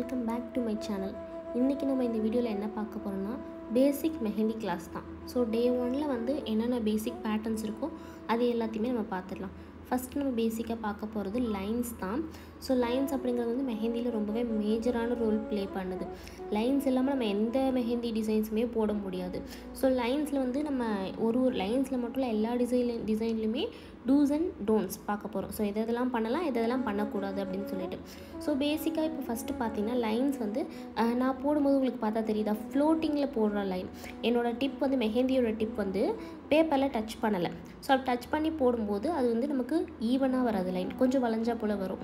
Welcome back to my channel. இன்றைக்கி நம்ம இந்த வீடியோவில் என்ன பார்க்க போகிறோம்னா பேசிக் மெஹந்தி கிளாஸ் தான். ஸோ டே 1ல் வந்து என்னென்ன பேசிக் பேட்டர்ன்ஸ் இருக்கோ அது எல்லாத்தையுமே நம்ம பார்த்துடலாம். ஃபஸ்ட் நம்ம பேசிக்காக பார்க்க போகிறது லைன்ஸ் தான். ஸோ லைன்ஸ் அப்படிங்கிறது வந்து மெஹந்தியில் ரொம்பவே மேஜரான ரோல் ப்ளே பண்ணுது. லைன்ஸ் இல்லாமல் நம்ம எந்த மெஹந்தி டிசைன்ஸுமே போட முடியாது. ஸோ லைன்ஸில் வந்து நம்ம ஒரு லைன்ஸில் மட்டும் இல்லை, எல்லா டிசைன்லையுமே டூஸ் அண்ட் டோன்ட்ஸ் பார்க்க போகிறோம். ஸோ எதெல்லாம் பண்ணலாம், எதெல்லாம் பண்ணக்கூடாது அப்படின்னு சொல்லிட்டு. ஸோ பேசிக்காக இப்போ ஃபஸ்ட்டு பார்த்தீங்கன்னா லைன்ஸ் வந்து நான் போடும்போது உங்களுக்கு பார்த்தா தெரியுதா, ஃப்ளோட்டிங்கில் போடுற லைன். என்னோடய டிப் வந்து மெஹந்தியோட டிப் வந்து பேப்பரில் டச் பண்ணலை. ஸோ டச் பண்ணி போடும்போது அது வந்து நமக்கு ஈவனாக வராது, லைன் கொஞ்சம் வளைஞ்சா போல் வரும்.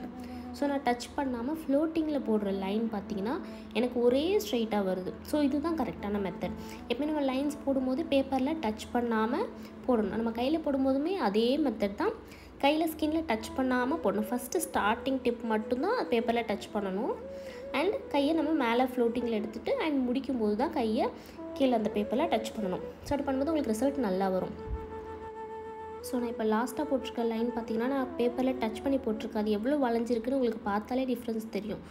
ஸோ நான் டச் பண்ணாமல் ஃப்ளோட்டிங்கில் போடுற லைன் பார்த்திங்கன்னா எனக்கு ஒரே ஸ்ட்ரைட்டாக வருது. ஸோ இதுதான் கரெக்டான மெத்தட். எப்பவுமே நம்ம லைன்ஸ் போடும்போது பேப்பரில் டச் பண்ணாமல் போடணும். நம்ம கையில் போடும்போதுமே அதே மெத்தட் தான். கையில் ஸ்கின்னில் டச் பண்ணாமல் போடணும். ஃபஸ்ட்டு ஸ்டார்டிங் டிப் மட்டும்தான் பேப்பரில் டச் பண்ணணும். அண்ட் கையை நம்ம மேலே ஃப்ளோட்டிங்கில் எடுத்துகிட்டு அண்ட் முடிக்கும்போது தான் கையை கீழே அந்த பேப்பரில் டச் பண்ணணும். ஸோ அப்படி பண்ணும்போது உங்களுக்கு ரிசல்ட் நல்லா வரும். ஸோ நான் இப்போ லாஸ்ட்டாக போட்டிருக்க லைன் பார்த்திங்கன்னா நான் பேப்பரில் டச் பண்ணி போட்டிருக்கேன். அது எவ்வளோ வளைஞ்சிருக்குன்னு உங்களுக்கு பார்த்தாலே டிஃப்ரென்ஸ் தெரியும்.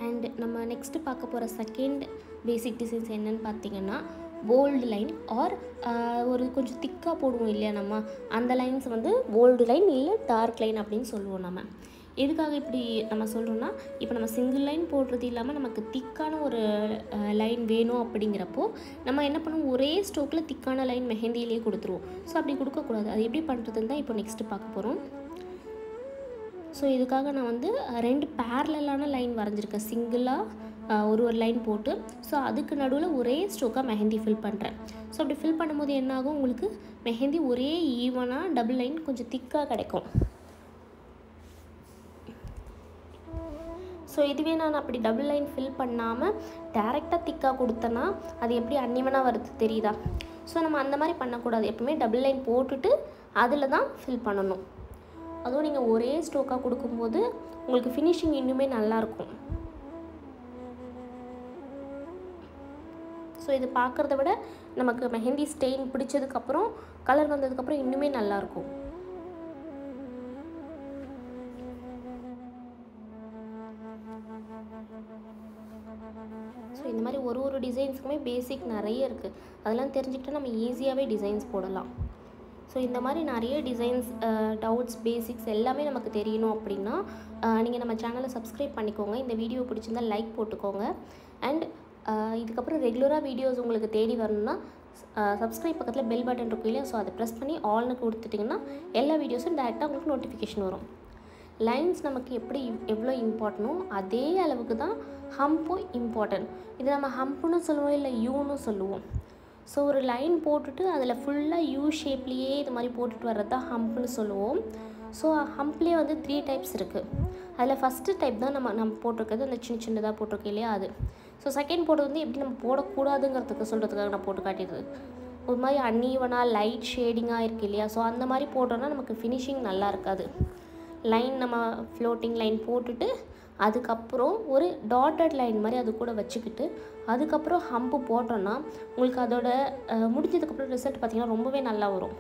அண்ட் நம்ம நெக்ஸ்ட்டு பார்க்க போகிற செகண்ட் பேசிக் டிசைன்ஸ் என்னென்னு பார்த்தீங்கன்னா போல்டு லைன் ஆர் ஒரு கொஞ்சம் திக்காக போடுவோம் இல்லையா நம்ம, அந்த லைன்ஸ் வந்து போல்டு லைன் இல்லை டார்க் லைன் அப்படின்னு சொல்லுவோம். நம்ம எதுக்காக இப்படி நம்ம சொல்கிறோன்னா, இப்போ நம்ம சிங்கிள் லைன் போடுறது இல்லாமல் நமக்கு திக்கான ஒரு லைன் வேணும் அப்படிங்கிறப்போ நம்ம என்ன பண்ணுவோம், ஒரே ஸ்ட்ரோக்கில் திக்கான லைன் மெஹந்தியிலே கொடுத்துருவோம். ஸோ அப்படி கொடுக்கக்கூடாது. அது எப்படி பண்ணுறதுன்னு தான் இப்போ நெக்ஸ்ட்டு பார்க்க போகிறோம். ஸோ இதுக்காக நான் வந்து 2 பேரலான லைன் வரைஞ்சிருக்கேன். சிங்கிளாக ஒரு லைன் போட்டு, ஸோ அதுக்கு நடுவில் ஒரே ஸ்ட்ரோக்காக மெஹந்தி ஃபில் பண்ணுறேன். ஸோ அப்படி ஃபில் பண்ணும்போது என்னாகும், உங்களுக்கு மெஹந்தி ஒரே ஈவனாக டபுள் லைன் கொஞ்சம் திக்காக கிடைக்கும். ஸோ இதுவே நான் அப்படி டபுள் லைன் ஃபில் பண்ணாமல் டேரெக்டாக திக்காக கொடுத்தேன்னா அது எப்படி அன்னிவனாக வருது தெரியுதா. ஸோ நம்ம அந்த மாதிரி பண்ணக்கூடாது. எப்பவுமே டபுள் லைன் போட்டுட்டு அதில் தான் ஃபில் பண்ணணும். அதுவும் நீங்கள் ஒரே ஸ்ட்ரோக்காக கொடுக்கும்போது உங்களுக்கு ஃபினிஷிங் இன்னுமே நல்லாயிருக்கும். ஸோ இது பார்க்குறத விட நமக்கு மெஹந்தி ஸ்டெயின் பிடிச்சதுக்கப்புறம் கலர் வந்ததுக்கப்புறம் இன்னுமே நல்லாயிருக்கும். ஸோ இந்த மாதிரி ஒரு டிசைன்ஸுக்குமே பேசிக் நிறைய இருக்குது. அதெல்லாம் தெரிஞ்சுக்கிட்டால் நம்ம ஈஸியாகவே டிசைன்ஸ் போடலாம். ஸோ இந்த மாதிரி நிறைய டிசைன்ஸ், டவுட்ஸ், பேசிக்ஸ் எல்லாமே நமக்கு தெரியணும் அப்படின்னா நீங்கள் நம்ம சேனலை சப்ஸ்கிரைப் பண்ணிக்கோங்க. இந்த வீடியோ பிடிச்சிருந்தால் லைக் போட்டுக்கோங்க. அண்ட் இதுக்கப்புறம் ரெகுலராக வீடியோஸ் உங்களுக்கு தேடி வரணும்னா சப்ஸ்கிரைப் பக்கத்தில் பெல் பட்டன் இருக்கும் இல்லையா, ஸோ அதை ப்ரெஸ் பண்ணி ஆல்னு கொடுத்துட்டிங்கன்னா எல்லா வீடியோஸும் டேரெக்டாக உங்களுக்கு நோட்டிஃபிகேஷன் வரும். லைன்ஸ் நமக்கு எப்படி எவ்வளோ இம்பார்ட்டனோ அதே அளவுக்கு தான் ஹம்பும் இம்பார்ட்டன்ட். இது நம்ம ஹம்புன்னு சொல்லுவோம், இல்லை யூன்னு சொல்லுவோம். ஸோ ஒரு லைன் போட்டுட்டு அதில் ஃபுல்லாக யூ ஷேப்லேயே இது மாதிரி போட்டுட்டு வர்றது தான் ஹம்ப்னு சொல்லுவோம். ஸோ ஹம்ப்லேயே வந்து 3 டைப்ஸ் இருக்குது. அதில் ஃபஸ்ட்டு டைப் தான் நம்ம போட்டிருக்கிறது, அந்த சின்னதாக போட்டிருக்கோம் இல்லையா அது. ஸோ செகண்ட் போடுறது வந்து எப்படி நம்ம போடக்கூடாதுங்கிறதுக்கு சொல்கிறதுக்காக நான் போட்டு காட்டிடுது. ஒரு மாதிரி அன்ஈவனாக லைட் ஷேடிங்காக இருக்குது இல்லையா, ஸோ அந்த மாதிரி போட்டோன்னா நமக்கு ஃபினிஷிங் நல்லா இருக்காது. லைன் நம்ம ஃப்ளோட்டிங் லைன் போட்டுட்டு அதுக்கப்புறம் ஒரு டாட்டட் லைன் மாதிரி அது கூட வச்சுக்கிட்டு அதுக்கப்புறம் ஹம்பு போட்டோன்னா உங்களுக்கு அதோட முடிஞ்சதுக்கப்புறம் ரிசல்ட் பார்த்திங்கன்னா ரொம்பவே நல்லா வரும்.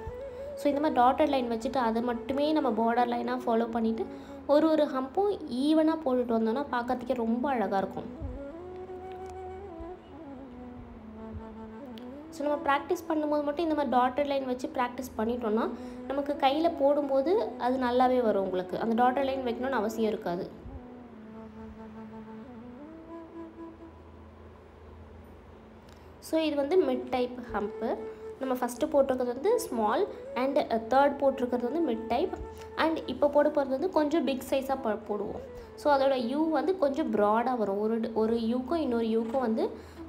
ஸோ இந்த மாதிரி டாட்டட் லைன் வச்சுட்டு அதை மட்டுமே நம்ம பார்டர் லைனாக ஃபாலோ பண்ணிவிட்டு ஒரு ஹம்பும் ஈவனாக போட்டுட்டு வந்தோன்னா பார்க்கறதுக்கே ரொம்ப அழகாக இருக்கும். ஸோ நம்ம ப்ராக்டிஸ் பண்ணும்போது மட்டும் இந்த மாதிரி டாட்டட் லைன் வச்சு ப்ராக்டிஸ் பண்ணிட்டோன்னா நமக்கு கையில் போடும்போது அது நல்லாவே வரும். உங்களுக்கு அந்த டாட்டட் லைன் வைக்கணும்னு அவசியம் இருக்காது. ஸோ இது வந்து மிட் டைப் ஹம்ப்பு. நம்ம ஃபஸ்ட்டு போட்டிருக்கிறது வந்து ஸ்மால் அண்ட் தேர்ட் போட்டிருக்கிறது வந்து மிட் டைப். அண்ட் இப்போ போட போகிறது வந்து கொஞ்சம் பிக் சைஸாக போடுவோம். ஸோ அதோட யூ வந்து கொஞ்சம் ப்ராடாக வரும். ஒரு யூக்கும் இன்னொரு யூக்கும் வந்து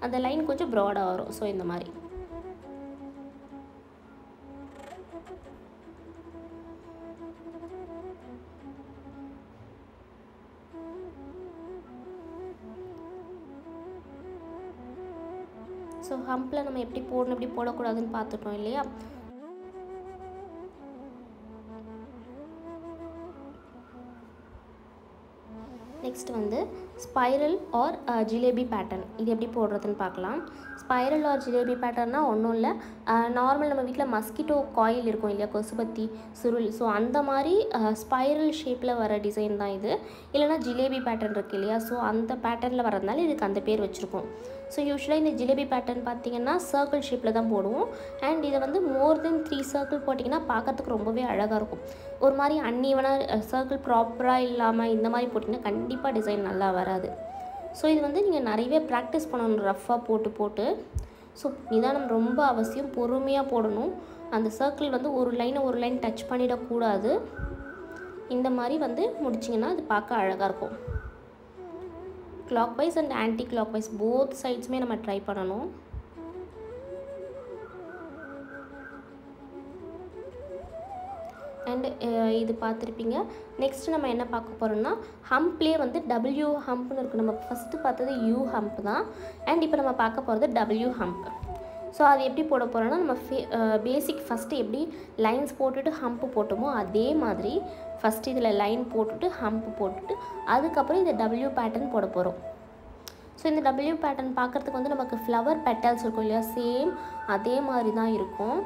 அந்த லைன் கொஞ்சம் ப்ராடாக வரும். ஸோ இந்த மாதிரி ஸோ ஹம்பில் நம்ம எப்படி போடணும், எப்படி போடக்கூடாதுன்னு பார்த்துட்டோம் இல்லையா. நெக்ஸ்ட் வந்து ஸ்பைரல் ஆர் ஜிலேபி பேட்டர்ன். இது எப்படி போடுறதுன்னு பார்க்கலாம். ஸ்பைரல் ஆர் ஜிலேபி பேட்டர்னால் ஒன்றும் இல்லை, நார்மல் நம்ம வீட்டில் மஸ்கிட்டோ காயில் இருக்கும் இல்லையா, கொசுபத்தி சுருள், ஸோ அந்த மாதிரி ஸ்பைரல் ஷேப்பில் வர டிசைன் தான் இது. இல்லைனா ஜிலேபி பேட்டர்ன் இருக்குது இல்லையா, ஸோ அந்த பேட்டர்னில் வரதுனால இதுக்கு அந்த பேர் வச்சுருக்கோம். ஸோ யூஸ்வலாக இந்த ஜிலேபி பேட்டர்ன் பார்த்திங்கன்னா சர்க்கிள் ஷேப்பில் தான் போடுவோம். அண்ட் இதை வந்து மோர் தென் 3 சர்க்கிள் போட்டிங்கன்னா பார்க்கறதுக்கு ரொம்பவே அழகாக இருக்கும். ஒரு மாதிரி அன்ஈவனாக சர்க்கிள் ப்ராப்பராக இல்லாமல் இந்த மாதிரி போட்டிங்கன்னா கண்டிப்பாக டிசைன் நல்லா வராது. ஸோ இது வந்து நீங்கள் நிறையவே ப்ராக்டிஸ் பண்ணணும், ரஃப்பாக போட்டு. ஸோ நிதானம் ரொம்ப அவசியம், பொறுமையாக போடணும். அந்த சர்க்கிள் வந்து ஒரு லைன் டச் பண்ணிடக்கூடாது. இந்த மாதிரி வந்து முடிச்சிங்கன்னா அது பார்க்க அழகாக இருக்கும். Clockwise and anticlockwise both சைட்ஸுமே நம்ம ட்ரை பண்ணணும். அண்டு இது பார்த்துருப்பீங்க. நெக்ஸ்ட்டு நம்ம என்ன பார்க்க போகிறோம்னா, ஹம்ப்லேயே வந்து டபிள்யூ ஹம்ப்னு இருக்குது. நம்ம ஃபஸ்ட்டு பார்த்தது யூ ஹம்ப் தான். அண்ட் இப்போ நம்ம பார்க்க போகிறது டபிள்யூ ஹம்ப். ஸோ அது எப்படி போட போகிறோன்னா, நம்ம பேசிக் ஃபஸ்ட்டு எப்படி லைன்ஸ் போட்டுட்டு ஹம்ப்பு போட்டோமோ அதே மாதிரி ஃபஸ்ட்டு இதில் லைன் போட்டுட்டு ஹம்ப்பு போட்டுட்டு அதுக்கப்புறம் இந்த டபிள்யூ பேட்டர்ன் போட போகிறோம். ஸோ இந்த டபிள்யூ பேட்டர்ன் பார்க்குறதுக்கு வந்து நமக்கு ஃப்ளவர் பெட்டல்ஸ் இருக்கும் இல்லையா, சேம் அதே மாதிரி தான் இருக்கும்.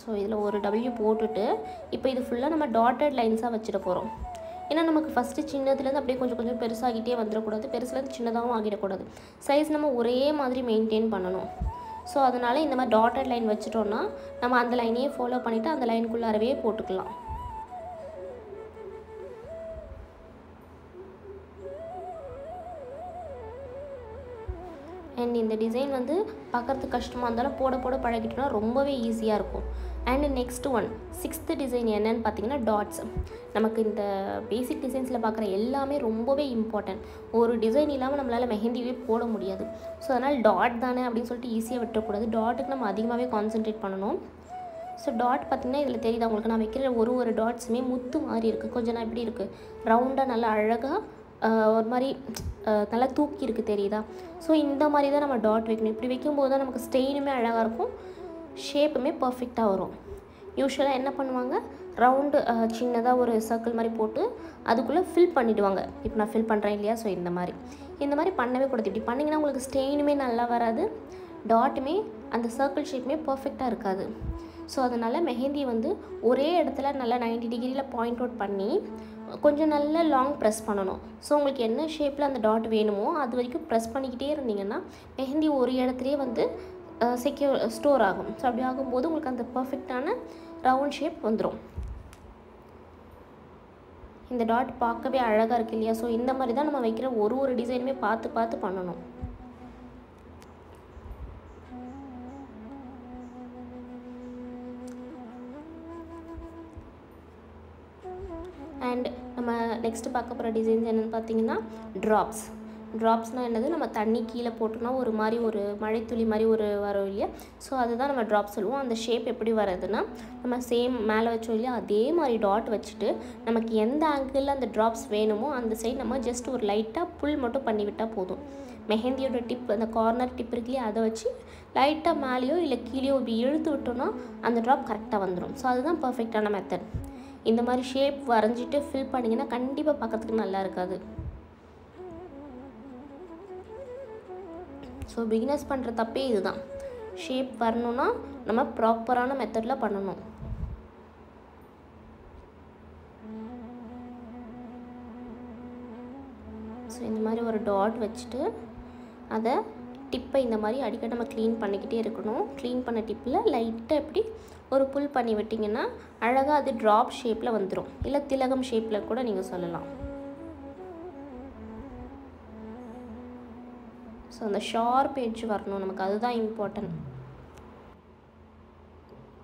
ஸோ இதில் ஒரு டபிள்யூ போட்டுட்டு இப்போ இது ஃபுல்லாக நம்ம டாட்டட் லைன்ஸாக வச்சுட போகிறோம். ஏன்னா நமக்கு ஃபஸ்ட்டு சின்னதுலேருந்து அப்படியே கொஞ்சம் பெருசாகிட்டே வந்துடக்கூடாது, பெருசுலேருந்து சின்னதாகவும் ஆகிடக்கூடாது. சைஸ் நம்ம ஒரே மாதிரி மெயின்டைன் பண்ணணும். ஸோ அதனால் இந்த மாதிரி டாட்டட் லைன் வச்சுட்டோன்னா நம்ம அந்த லைனையே ஃபாலோ பண்ணிவிட்டு அந்த லைனுக்குள்ளாரவே போட்டுக்கலாம். அண்ட் இந்த டிசைன் வந்து பார்க்குறதுக்கு கஷ்டமாக இருந்தாலும் போட பழகிட்டோன்னா ரொம்பவே ஈஸியாக இருக்கும். And next one 6th design என்னன்னு பார்த்தீங்கன்னா டாட்ஸ். நமக்கு இந்த பேசிக் டிசைன்ஸில் பார்க்குற எல்லாமே ரொம்பவே இம்பார்ட்டன்ட். ஒரு டிசைன் இல்லாமல் நம்மளால் மெஹந்தியே போட முடியாது. ஸோ அதனால் டாட் தானே அப்படின்னு சொல்லிட்டு ஈஸியாக விட்டுறக்கூடாது. டாட்டுக்கு நம்ம அதிகமாகவே கான்சென்ட்ரேட் பண்ணணும். ஸோ டாட் பார்த்திங்கன்னா இதில் தெரியுது உங்களுக்கு, நான் வைக்கிற ஒரு டாட்ஸுமே முத்து மாதிரி இருக்குது. கொஞ்சம் நான் எப்படி இருக்குது, ரவுண்டாக நல்லா அழகாக ஒரு மாதிரி நல்லா தூக்கி இருக்குது தெரியுதா. ஸோ இந்த மாதிரி தான் நம்ம டாட் வைக்கணும். இப்படி வைக்கும்போது தான் நமக்கு ஸ்டெயினுமே அழகாக இருக்கும், ஷேப்புமே பர்ஃபெக்டாக வரும். யூஸ்வலாக என்ன பண்ணுவாங்க, ரவுண்டு சின்னதாக ஒரு சர்க்கிள் மாதிரி போட்டு அதுக்குள்ளே ஃபில் பண்ணிவிடுவாங்க. இப்போ நான் ஃபில் பண்ணுறேன் இல்லையா, ஸோ இந்த மாதிரி பண்ணவே கூடாது. இப்படி பண்ணிங்கன்னா உங்களுக்கு ஸ்டெயினுமே நல்லா வராது, டாட்டுமே அந்த சர்க்கிள் ஷேப்புமே பர்ஃபெக்டாக இருக்காது. ஸோ அதனால் மெஹந்தி வந்து ஒரே இடத்துல நல்லா 90 டிகிரியில் பாயிண்ட் அவுட் பண்ணி கொஞ்சம் நல்லா லாங் ப்ரெஸ் பண்ணணும். ஸோ உங்களுக்கு என்ன ஷேப்பில் அந்த டாட் வேணுமோ அது வரைக்கும் ப்ரெஸ் பண்ணிக்கிட்டே இருந்தீங்கன்னா மெஹந்தி ஒரு இடத்துலையே வந்து ஸ்டோர் ஆகும். ஸோ அப்படி ஆகும்போது உங்களுக்கு அந்த பர்ஃபெக்டான ரவுண்ட் ஷேப் வந்துடும். இந்த டாட் பார்க்கவே அழகாக இருக்குது இல்லையா. ஸோ இந்த மாதிரி தான் நம்ம வைக்கிற ஒரு டிசைனுமே பார்த்து பண்ணணும். அண்ட் நம்ம நெக்ஸ்ட்டு பார்க்க போகிற டிசைன்ஸ் என்னென்னு பார்த்தீங்கன்னா ட்ராப்ஸ்னால் என்னது, நம்ம தண்ணி கீழே போட்டோம்னா ஒரு மாதிரி ஒரு மழைத்துளி மாதிரி வரும் இல்லையா. ஸோ அதுதான் நம்ம ட்ராப் சொல்லுவோம். அந்த ஷேப் எப்படி வர்றதுன்னா, நம்ம சேம் மேலே வச்சோம் இல்லையா அதே மாதிரி டாட் வச்சுட்டு நமக்கு எந்த ஆங்கிளில் அந்த ட்ராப்ஸ் வேணுமோ அந்த சைடு நம்ம ஜஸ்ட் ஒரு லைட்டாக புல் மட்டும் பண்ணிவிட்டால் போதும். மெஹந்தியோட டிப், அந்த கார்னர் டிப் இருக்கு இல்லையா, அதை வச்சு லைட்டாக மேலேயோ இல்லை கீழேயோ இப்படி இழுத்து விட்டோன்னா அந்த ட்ராப் கரெக்டாக வந்துடும். ஸோ அதுதான் பர்ஃபெக்டான மெத்தட். இந்த மாதிரி ஷேப் வரைஞ்சிட்டு ஃபில் பண்ணிங்கன்னா கண்டிப்பாக பார்க்கறதுக்கு நல்லா இருக்காது. ஸோ பிகினர்ஸ் பண்ணுற தப்பே இதுதான். ஷேப் வரணுன்னா நம்ம ப்ராப்பரான மெத்தடில் பண்ணணும். ஸோ இந்த மாதிரி ஒரு டாட் வச்சுட்டு அதை டிப்பை இந்த மாதிரி அடிக்கடி நம்ம க்ளீன் பண்ணிக்கிட்டே இருக்கணும். க்ளீன் பண்ண டிப்பில் லைட்டாக எப்படி ஒரு புல் பண்ணி விட்டிங்கன்னா அழகாக அது ட்ராப் ஷேப்பில் வந்துடும். இல்லை திலகம் ஷேப்பில் கூட நீங்கள் சொல்லலாம். ஸோ அந்த ஷார்ப் எட்ஜ் வரணும் நமக்கு, அதுதான் இம்பார்ட்டன்ட்.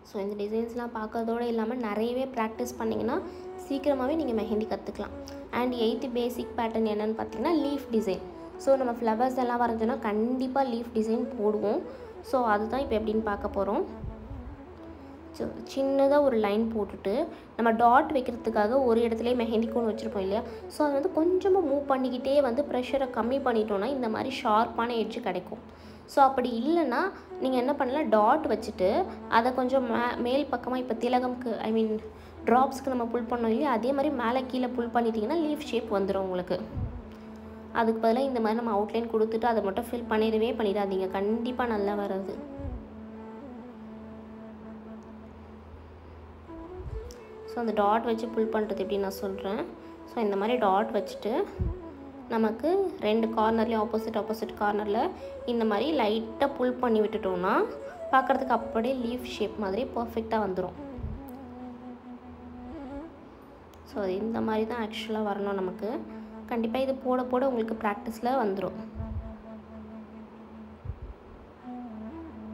ஸோ இந்த டிசைன்ஸ்லாம் பார்க்கறதோடு இல்லாமல் நிறையவே ப்ராக்டிஸ் பண்ணிங்கன்னா சீக்கிரமாகவே நீங்கள் மெஹந்தி கற்றுக்கலாம். அண்ட் 8th பேசிக் பேட்டர்ன் என்னென்னு பார்த்தீங்கன்னா லீஃப் டிசைன். ஸோ நம்ம ஃப்ளவர்ஸ் எல்லாம் வரைஞ்சோன்னா கண்டிப்பாக லீஃப் டிசைன் போடுவோம். ஸோ அதுதான் இப்போ எப்படின்னு பார்க்க போகிறோம். ஸோ சின்னதாக ஒரு லைன் போட்டுட்டு நம்ம டாட் வைக்கிறதுக்காக ஒரு இடத்துலையே மெஹந்தி கோன் வச்சுருப்போம் இல்லையா. ஸோ அதை வந்து கொஞ்சமாக மூவ் பண்ணிக்கிட்டே வந்து ப்ரெஷரை கம்மி பண்ணிட்டோன்னா இந்த மாதிரி ஷார்ப்பான எட்ஜு கிடைக்கும். ஸோ அப்படி இல்லைன்னா நீங்கள் என்ன பண்ணலாம், டாட் வச்சுட்டு அதை கொஞ்சம் மேல் பக்கமாக இப்போ திலகம்க்கு ட்ராப்ஸ்க்கு நம்ம புல் பண்ணோம் இல்லையா, அதே மாதிரி மேலே கீழே புல் பண்ணிட்டீங்கன்னா லீஃப் ஷேப் வந்துடும் உங்களுக்கு. அதுக்கு பதிலாக இந்த மாதிரி நம்ம அவுட்லைன் கொடுத்துட்டு அதை மட்டும் ஃபில் பண்ணிடாதீங்க, கண்டிப்பாக நல்லா வராது. ஸோ அந்த டாட் வச்சு புல் பண்ணுறது எப்படி நான் சொல்கிறேன். ஸோ இந்த மாதிரி டாட் வச்சுட்டு நமக்கு 2 கார்னர்லேயும் ஆப்போசிட் கார்னரில் இந்த மாதிரி லைட்டாக புல் பண்ணி விட்டுட்டோம்னா பார்க்குறதுக்கு அப்படியே லீஃப் ஷேப் மாதிரி பர்ஃபெக்டாக வந்துடும். ஸோ இந்த மாதிரி தான் ஆக்சுவலாக வரணும் நமக்கு. கண்டிப்பாக இது போட போட உங்களுக்கு ப்ராக்டிஸில் வந்துடும்.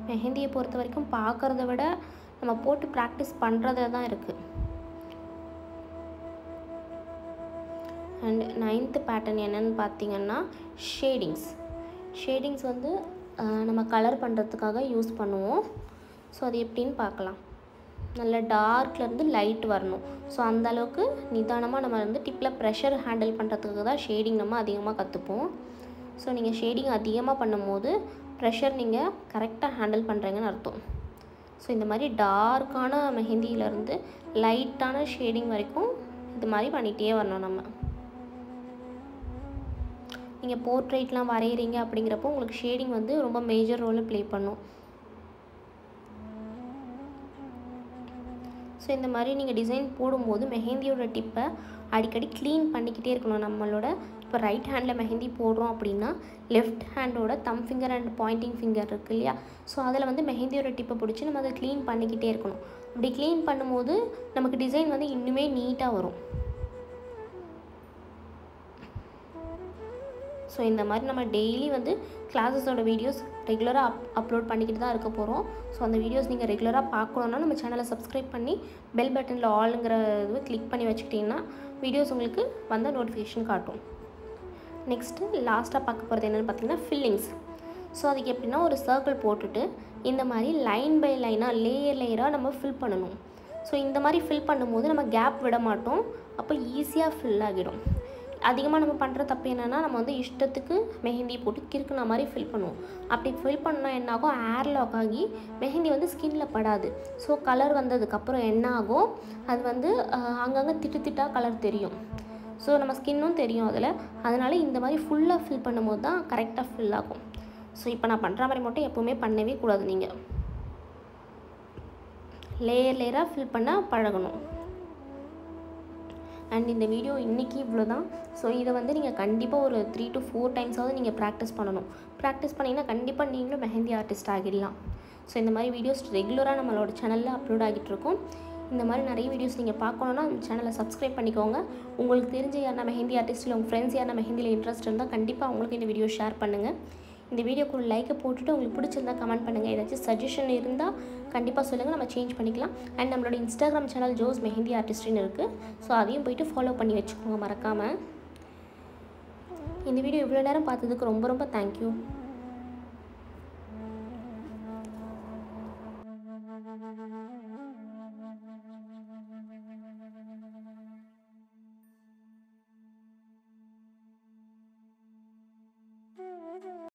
மெஹந்தியை பொறுத்த வரைக்கும் பார்க்குறத விட நம்ம போட்டு ப்ராக்டிஸ் பண்ணுறதுல தான் இருக்குது. அண்ட் 9th பேட்டர்ன் என்னென்னு பார்த்தீங்கன்னா ஷேடிங்ஸ் வந்து நம்ம கலர் பண்ணுறதுக்காக யூஸ் பண்ணுவோம். ஸோ அது எப்படின்னு பார்க்கலாம். நல்ல டார்க்லேருந்து லைட் வரணும். ஸோ அந்த அளவுக்கு நிதானமாக நம்ம வந்து டிப்பில் ப்ரெஷர் ஹேண்டில் பண்ணுறதுக்கு தான் ஷேடிங் நம்ம அதிகமாக கற்றுப்போம். ஸோ நீங்கள் ஷேடிங் அதிகமாக பண்ணும்போது ப்ரெஷர் நீங்கள் கரெக்டாக ஹேண்டில் பண்ணுறீங்கன்னு அர்த்தம். ஸோ இந்த மாதிரி டார்க்கான மெஹந்தியிலேருந்து லைட்டான ஷேடிங் வரைக்கும் இது மாதிரி பண்ணிகிட்டே வரணும். நம்ம நீங்கள் போர்ட்ரேட்லாம் வரைகிறீங்க அப்படிங்கிறப்போ உங்களுக்கு ஷேடிங் வந்து ரொம்ப மேஜர் ரோலில் ப்ளே பண்ணும். ஸோ இந்த மாதிரி நீங்கள் டிசைன் போடும்போது மெஹந்தியோட டிப்பை அடிக்கடி க்ளீன் பண்ணிக்கிட்டே இருக்கணும். நம்மளோட இப்போ ரைட் ஹேண்டில் மெஹந்தி போடுறோம் அப்படின்னா லெஃப்ட் ஹேண்டோட thumb finger and pointing finger இருக்குது இல்லையா, ஸோ அதில் வந்து மெஹந்தியோட டிப்பை பிடிச்சி நம்ம அதை க்ளீன் பண்ணிக்கிட்டே இருக்கணும். அப்படி க்ளீன் பண்ணும்போது நமக்கு டிசைன் வந்து இன்னுமே நீட்டாக வரும். ஸோ இந்த மாதிரி நம்ம டெய்லி வந்து கிளாஸஸோட வீடியோஸ் ரெகுலராக அப்லோட் பண்ணிக்கிட்டு தான் இருக்க போகிறோம். ஸோ அந்த வீடியோஸ் நீங்கள் ரெகுலராக பார்க்கணுன்னா நம்ம சேனலை சப்ஸ்கிரைப் பண்ணி பெல் பட்டனில் ஆளுங்கிற இது கிளிக் பண்ணி வச்சுக்கிட்டிங்கன்னா வீடியோஸ் உங்களுக்கு வந்த நோட்டிஃபிகேஷன் காட்டும். நெக்ஸ்ட்டு லாஸ்ட்டாக பார்க்க போகிறது என்னென்னு பார்த்தீங்கன்னா ஃபில்லிங்ஸ். ஸோ அதுக்கு எப்படின்னா ஒரு சர்க்கிள் போட்டுட்டு இந்த மாதிரி லைன் பை லைனாக லேயராக நம்ம ஃபில் பண்ணணும். ஸோ இந்த மாதிரி ஃபில் பண்ணும்போது நம்ம கேப் விட மாட்டோம், அப்போ ஈஸியாக ஃபில் ஆகிடும். அதிகமாக நம்ம பண்ணுற தப்பு என்னென்னா நம்ம வந்து இஷ்டத்துக்கு மெஹந்தி போட்டு கிறுக்குன மாதிரி ஃபில் பண்ணுவோம். அப்படி ஃபில் பண்ணால் என்னாகும், ஏர் லாக் ஆகி மெஹந்தி வந்து ஸ்கின்னில் படாது. ஸோ கலர் வந்ததுக்கப்புறம் என்ன ஆகும், அது வந்து அங்கங்கே திட்டாக கலர் தெரியும். ஸோ நம்ம ஸ்கின்னும் தெரியும் அதில். அதனால் இந்த மாதிரி ஃபுல்லாக ஃபில் பண்ணும்போது தான் கரெக்டாக ஃபில் ஆகும். ஸோ இப்போ நான் பண்ணுற மாதிரி மட்டும் எப்போவுமே பண்ணவே கூடாது. நீங்கள் லேயராக ஃபில் பண்ண பழகணும். அண்ட் இந்த வீடியோ இன்றைக்கி இவ்வளோ தான். ஸோ இதை வந்து நீங்கள் கண்டிப்பாக ஒரு 3 to 4 டைம்ஸாவது நீங்கள் ப்ராக்டிஸ் பண்ணணும். ப்ராக்டிஸ் பண்ணிங்கன்னா கண்டிப்பாக நீங்களும் மெஹந்தி ஆர்டிஸ்ட் ஆகிடலாம். ஸோ இந்த மாதிரி வீடியோஸ் ரெகுலராக நம்மளோட சேனலில் அப்லோட் ஆகிட்டுருக்கோம். இந்த மாதிரி நிறைய வீடியோஸ் நீங்கள் பார்க்கணுன்னா அந்த சேனலை சப்ஸ்கிரைப் பண்ணிக்கோங்க. உங்களுக்கு தெரிஞ்ச யாருன்னா மெஹந்தி ஆர்டிஸ்ட் இல்லை உங்கள் ஃப்ரெண்ட்ஸ் யாருன்னா மெஹந்தியில் இன்ட்ரெஸ்ட் இருந்தால் கண்டிப்பாக அவங்களுக்கு இந்த வீடியோ ஷேர் பண்ணுங்கள். இந்த வீடியோக்கு ஒரு லைக்கை போட்டுட்டு உங்களுக்கு பிடிச்சிருந்தால் கமெண்ட் பண்ணுங்கள். ஏதாச்சும் சஜஷன் இருந்தால் கண்டிப்பாக சொல்லுங்கள், நம்ம சேஞ்ச் பண்ணிக்கலாம். அண்ட் நம்மளோட இன்ஸ்டாகிராம் சேனல் ஜோஸ் மெஹந்தி ஆர்டிஸ்ட்னு இருக்குது. ஸோ அதையும் போய்ட்டு ஃபாலோ பண்ணி வச்சுக்கோங்க மறக்காமல். இந்த வீடியோ இவ்வளோ நேரம் பார்த்ததுக்கு ரொம்ப தேங்க்யூ.